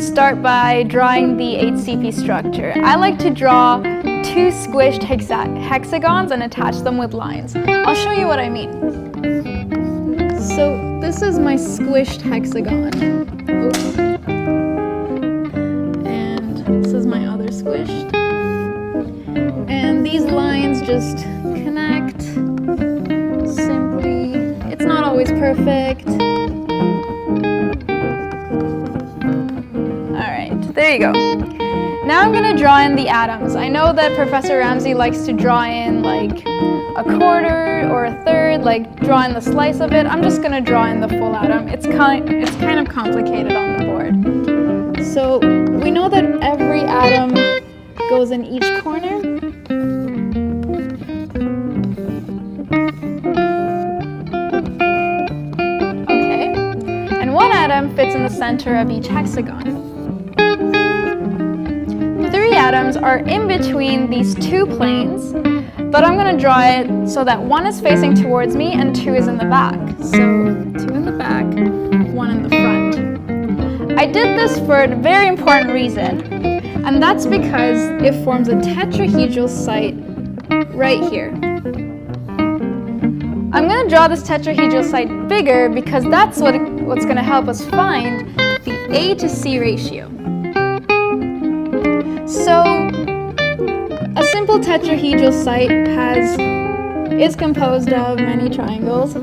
start by drawing the HCP structure. I like to draw two squished hexagons and attach them with lines. I'll show you what I mean. So this is my squished hexagon. Oops. And this is my other squished. And these lines just connect simply. It's not always perfect. There you go. Now I'm going to draw in the atoms. I know that Professor Ramsey likes to draw in like a quarter or a third, like draw in the slice of it. I'm just going to draw in the full atom. It's kind of complicated on the board. So we know that every atom goes in each corner. Okay. And one atom fits in the center of each hexagon. Three atoms are in between these two planes, but I'm going to draw it so that one is facing towards me and two is in the back. So two in the back, one in the front. I did this for a very important reason, and that's because it forms a tetrahedral site right here. I'm going to draw this tetrahedral site bigger because that's what's going to help us find the A to C ratio. So, a simple tetrahedral site is composed of many triangles.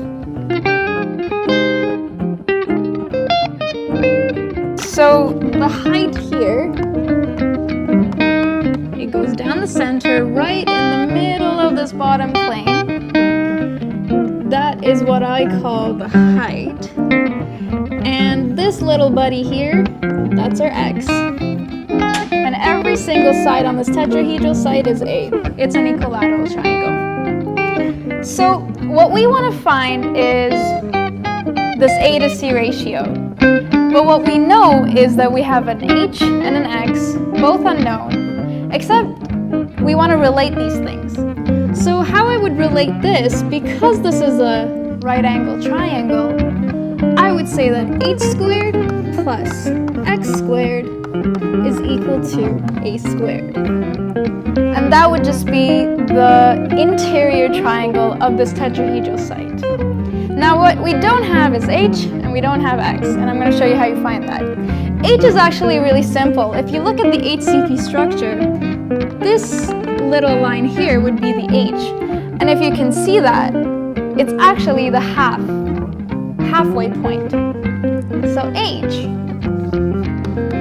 So, the height here, it goes down the center, right in the middle of this bottom plane. That is what I call the height. And this little buddy here, that's our x. And every single side on this tetrahedral site is A. It's an equilateral triangle. So what we want to find is this A to C ratio. But what we know is that we have an H and an X, both unknown, except we want to relate these things. So how I would relate this, because this is a right angle triangle, I would say that H squared plus X squared is equal to A squared. And that would just be the interior triangle of this tetrahedral site. Now what we don't have is H and we don't have X, and I'm going to show you how you find that. H is actually really simple. If you look at the HCP structure, this little line here would be the H. And if you can see that, it's actually the halfway point. So H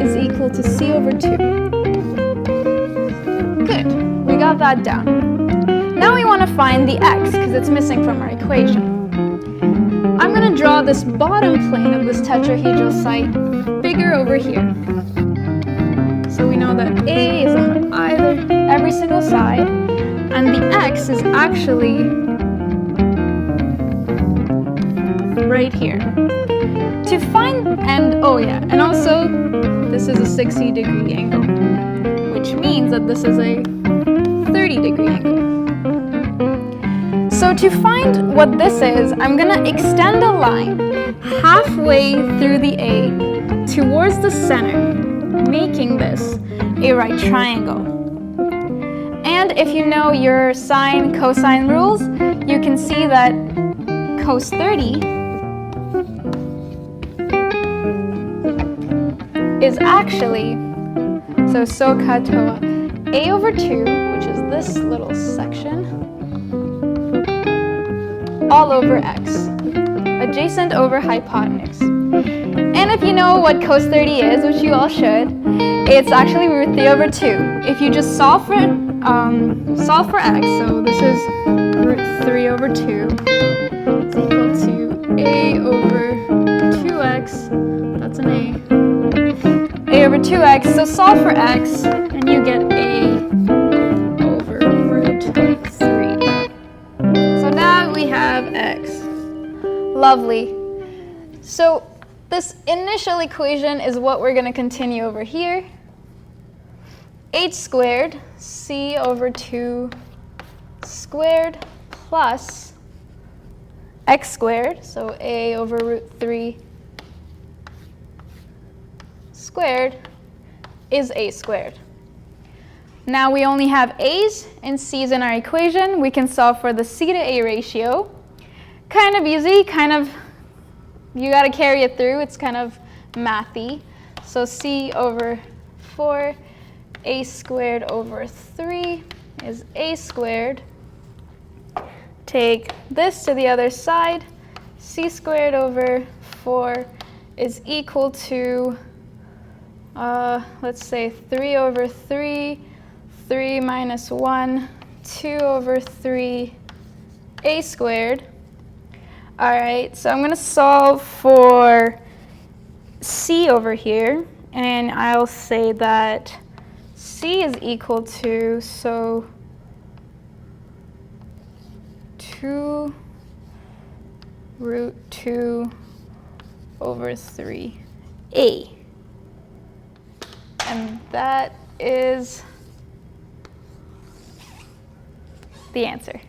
is equal to C over 2. Good, we got that down. Now we want to find the x, because it's missing from our equation. I'm going to draw this bottom plane of this tetrahedral site bigger over here. So we know that A is on every single side, and the x is actually right here. To find, and also this is a 60-degree angle, which means that this is a 30-degree angle. So to find what this is, I'm going to extend a line halfway through the A towards the center, making this a right triangle. And if you know your sine, cosine rules, you can see that cos 30 is actually, SOHCAHTOA, A over 2, which is this little section, all over x, adjacent over hypotenuse. And if you know what cos 30 is, which you all should, it's actually root 3 over 2. If you just solve for x, so this is root 3 over 2, is equal to a over 2x, that's an a over 2x, so solve for x, and you get a over root 3. So now we have x. Lovely. So this initial equation is what we're going to continue over here. H squared, c over 2 squared, plus x squared, so a over root 3 squared, is a squared. Now we only have a's and c's in our equation. We can solve for the c to a ratio. Kind of easy, you got to carry it through. It's kind of mathy. So c over 4, a squared over 3 is a squared. Take this to the other side. C squared over 4 is equal to, let's say 3 over 3, 3 minus 1, 2 over 3, a squared. All right, so I'm going to solve for c over here, and I'll say that c is equal to, so 2 root 2 over 3a. And that is the answer.